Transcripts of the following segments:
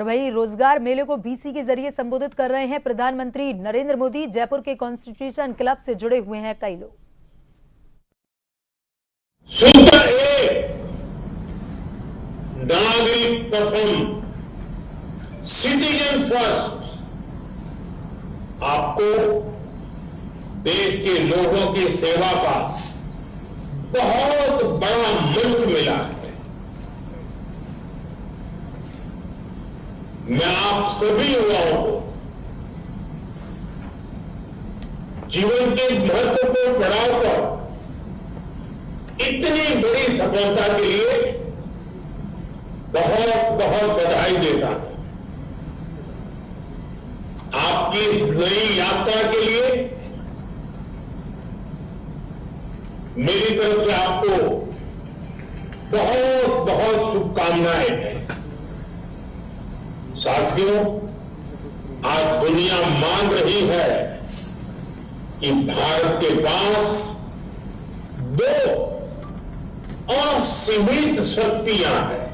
वहीं रोजगार मेले को बीसी के जरिए संबोधित कर रहे हैं प्रधानमंत्री नरेंद्र मोदी। जयपुर के कॉन्स्टिट्यूशन क्लब से जुड़े हुए हैं कई लोग। सूत्र एक, नागरिक प्रथम, सिटीजन फर्स्ट। आपको देश के लोगों की सेवा का बहुत बड़ा मंच मिला है। मैं आप सभी युवाओं को जीवन के महत्वपूर्ण पड़ाव पर इतनी बड़ी सफलता के लिए बहुत बहुत बधाई देता हूं। आपकी इस नई यात्रा के लिए मेरी तरफ से आपको बहुत बहुत शुभकामनाएं हैं। साथियों, आज दुनिया मान रही है कि भारत के पास दो असीमित शक्तियां हैं।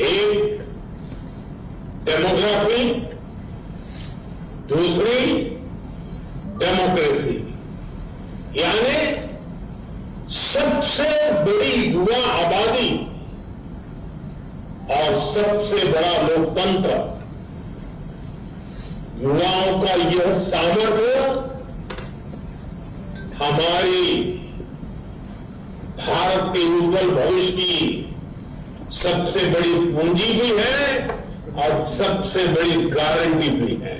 एक डेमोग्राफी, दूसरी डेमोक्रेसी, यानी सबसे बड़ी युवा आबादी और सबसे बड़ा लोकतंत्र। युवाओं का यह सामर्थ्य हमारी भारत के उज्जवल भविष्य की सबसे बड़ी पूंजी भी है और सबसे बड़ी गारंटी भी है।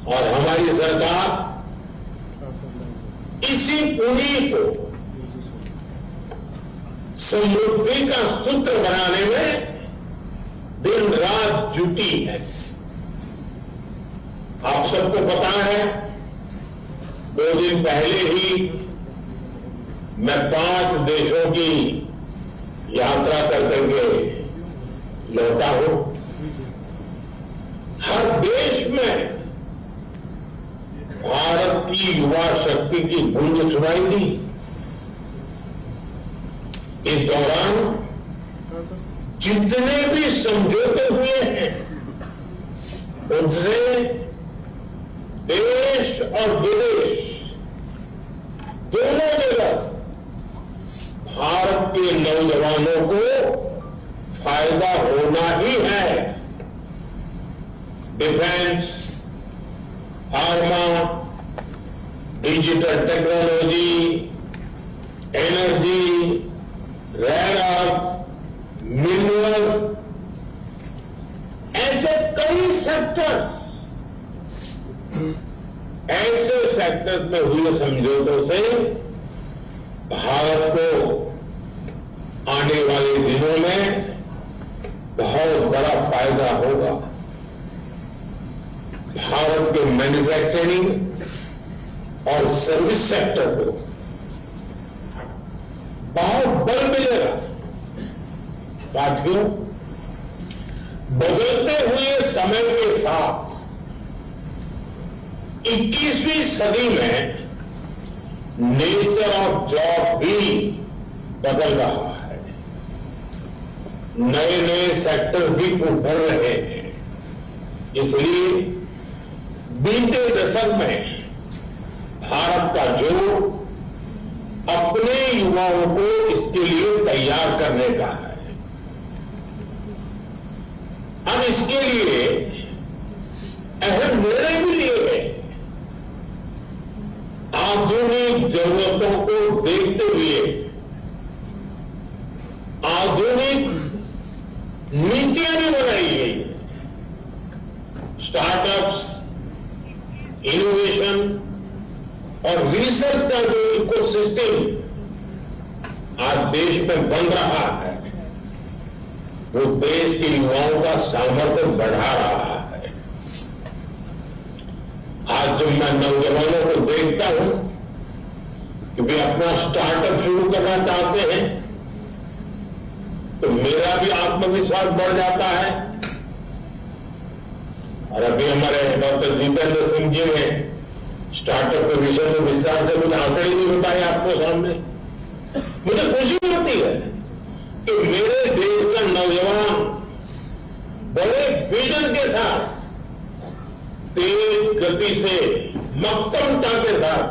और हमारी सरकार इसी पूंजी को समृद्धि का सूत्र बनाने में दिन रात जुटी है। आप सबको पता है, 2 दिन पहले ही मैं 5 देशों की यात्रा करके लौटा हूं। हर देश में भारत की युवा शक्ति की गूंज सुनाई दी। इस दौरान जितने भी समझौते हुए हैं, उनसे देश और विदेश दोनों जगह भारत के नौजवानों को फायदा होना ही है। Defence, pharma, digital technology, energy, rare earth, minerals, ऐसे कई सेक्टर्स, ऐसे सेक्टर में हुए समझौतों से भारत को आने वाले दिनों में बहुत बड़ा फायदा होगा। भारत के मैन्युफैक्चरिंग और सर्विस सेक्टर को बहुत बल मिलेगा। साथियों, बदलते हुए समय के साथ 21वीं सदी में नेचर ऑफ जॉब भी बदल रहा है। नए नए सेक्टर भी उभर रहे हैं। इसलिए बीते दशक में भारत का जोर अपने युवाओं को इसके लिए तैयार करने का है। अब इसके लिए अहम निर्णय भी लिए गए। आधुनिक जरूरतों को देखते हुए आधुनिक नीतियां भी बनाई गई। स्टार्टअप्स, इनोवेशन और रिसर्च का जो इकोसिस्टम आज देश में बन रहा है, वो देश के युवाओं का सामर्थ्य बढ़ा रहा है। आज जब मैं नौजवानों को देखता हूं कि वे अपना स्टार्टअप शुरू करना चाहते हैं, तो मेरा भी आत्मविश्वास बढ़ जाता है। और अभी हमारे डॉक्टर जितेंद्र सिंह जी ने स्टार्टअप के विषय में विस्तार से कुछ आंकड़े भी बताए आपको सामने। मुझे खुशी होती है कि मेरे देश का नौजवान बड़े विजन के साथ, तेज गति से, मक्कमता के साथ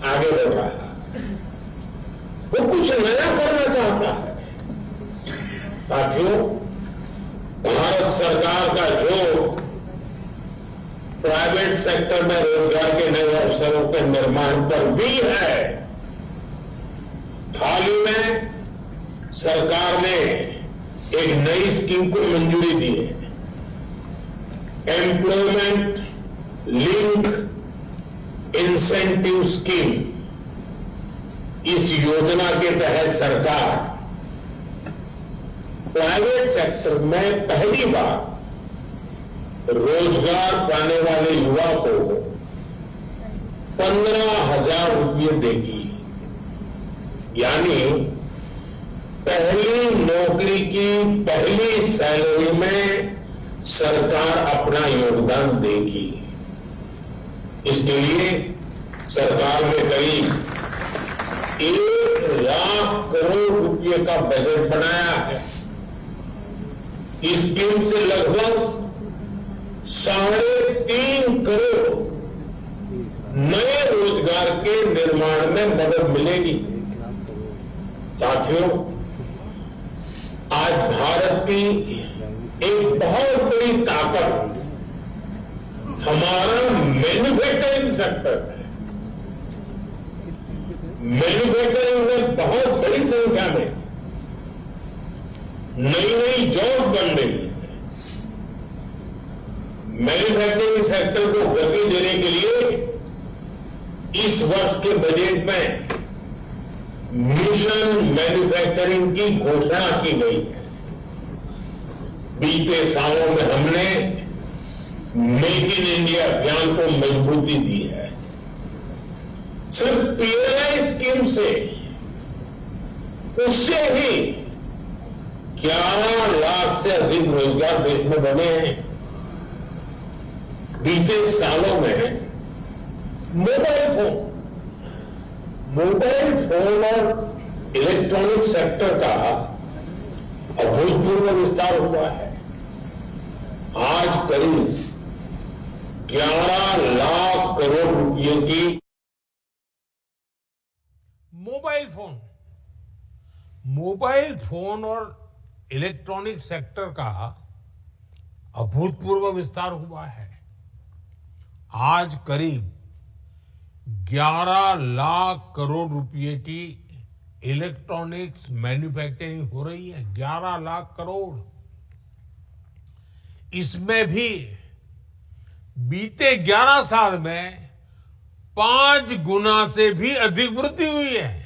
आगे बढ़ रहा है। वो कुछ नया करना चाहता है। साथियों, भारत सरकार का जो प्राइवेट सेक्टर में रोजगार के नए अवसरों के निर्माण पर भी है, हाल ही में सरकार ने एक नई स्कीम को मंजूरी दी है, एम्प्लॉयमेंट लिंक इंसेंटिव स्कीम। इस योजना के तहत सरकार प्राइवेट सेक्टर में पहली बार रोजगार पाने वाले युवा को 15,000 रुपये देगी। यानी पहली नौकरी की पहली सैलरी में सरकार अपना योगदान देगी। इसके लिए सरकार ने करीब 1 लाख करोड़ रुपए का बजट बनाया है। इस स्कीम से लगभग 3.5 करोड़ नए रोजगार के निर्माण में मदद मिलेगी। साथियों, आज भारत की एक बहुत बड़ी ताकत हमारा मैन्युफैक्चरिंग सेक्टर है। मैन्युफैक्चरिंग में बहुत बड़ी संख्या में नई जॉब बन रही है। मैन्युफैक्चरिंग सेक्टर को गति देने के लिए इस वर्ष के बजट में मिशन मैन्युफैक्चरिंग की घोषणा की गई है। बीते सालों में हमने मेक इन इंडिया अभियान को मजबूती दी है। सिर्फ पीएलआई स्कीम से उससे ही 11 लाख से अधिक रोजगार देश में बने हैं। बीते सालों में मोबाइल फोन और इलेक्ट्रॉनिक सेक्टर का अभूतपूर्व विस्तार हुआ है। आज करीब 11 लाख करोड़ रुपए की मोबाइल फोन और इलेक्ट्रॉनिक सेक्टर का अभूतपूर्व विस्तार हुआ है। आज करीब 11 लाख करोड़ रुपए की इलेक्ट्रॉनिक्स मैन्युफैक्चरिंग हो रही है। 11 लाख करोड़। इसमें भी बीते 11 साल में 5 गुना से भी अधिक वृद्धि हुई है।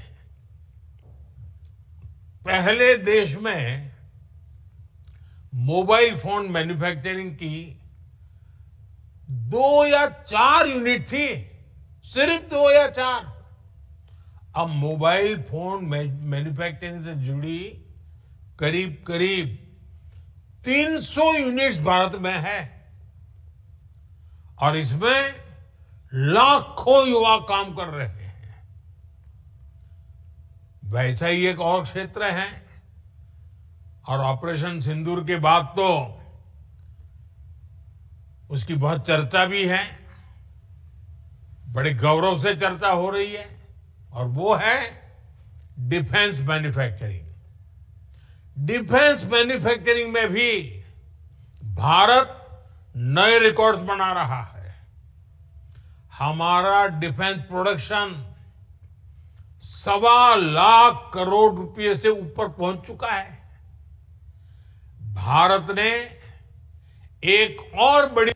पहले देश में मोबाइल फोन मैन्युफैक्चरिंग की 2 या 4 यूनिट थी, सिर्फ 2 या 4। अब मोबाइल फोन मैन्युफैक्चरिंग से जुड़ी करीब 300 यूनिट्स भारत में है और इसमें लाखों युवा काम कर रहे हैं। वैसा ही एक और क्षेत्र है और ऑपरेशन सिंदूर के बाद तो उसकी बहुत चर्चा भी है, बड़े गौरव से चर्चा हो रही है, और वो है डिफेंस मैन्युफैक्चरिंग। डिफेंस मैन्युफैक्चरिंग में भी भारत नए रिकॉर्ड्स बना रहा है। हमारा डिफेंस प्रोडक्शन 1.25 लाख करोड़ रुपए से ऊपर पहुंच चुका है। भारत ने एक और बड़ी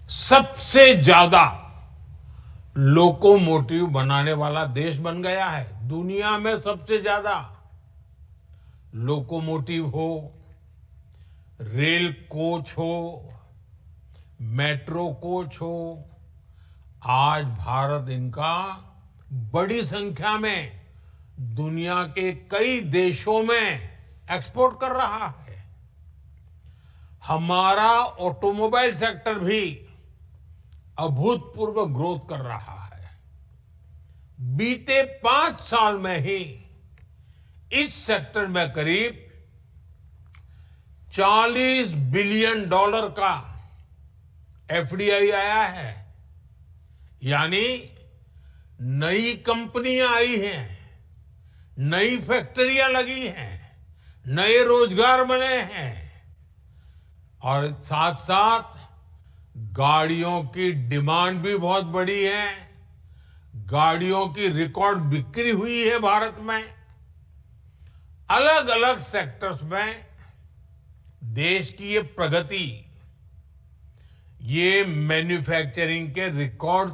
सबसे ज्यादा लोकोमोटिव बनाने वाला देश बन गया है। दुनिया में सबसे ज्यादा लोकोमोटिव हो, रेल कोच हो, मेट्रो कोच हो, आज भारत इनका बड़ी संख्या में दुनिया के कई देशों में एक्सपोर्ट कर रहा है। हमारा ऑटोमोबाइल सेक्टर भी अभूतपूर्व ग्रोथ कर रहा है। बीते 5 साल में ही इस सेक्टर में करीब $40 बिलियन का एफडीआई आया है, यानी नई कंपनियां आई हैं, नई फैक्ट्रियां लगी हैं, नए रोजगार बने हैं और साथ साथ गाड़ियों की डिमांड भी बहुत बढ़ी है। गाड़ियों की रिकॉर्ड बिक्री हुई है भारत में। अलग अलग सेक्टर्स में देश की ये प्रगति, ये मैन्युफैक्चरिंग के रिकॉर्ड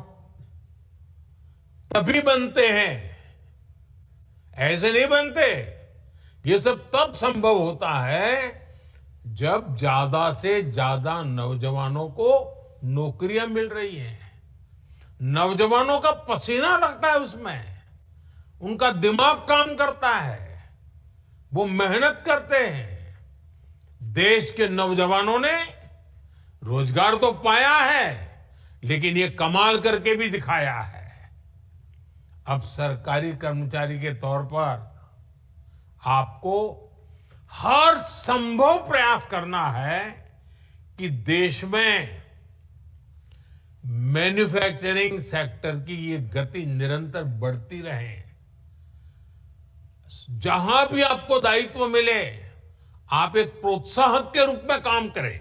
तभी बनते हैं, ऐसे नहीं बनते। ये सब तब संभव होता है जब ज्यादा से ज्यादा नौजवानों को नौकरियां मिल रही हैं, नौजवानों का पसीना लगता है उसमें, उनका दिमाग काम करता है, वो मेहनत करते हैं। देश के नौजवानों ने रोजगार तो पाया है, लेकिन ये कमाल करके भी दिखाया है। अब सरकारी कर्मचारी के तौर पर आपको हर संभव प्रयास करना है कि देश में मैन्युफैक्चरिंग सेक्टर की ये गति निरंतर बढ़ती रहे। जहां भी आपको दायित्व मिले, आप एक प्रोत्साहक के रूप में काम करें।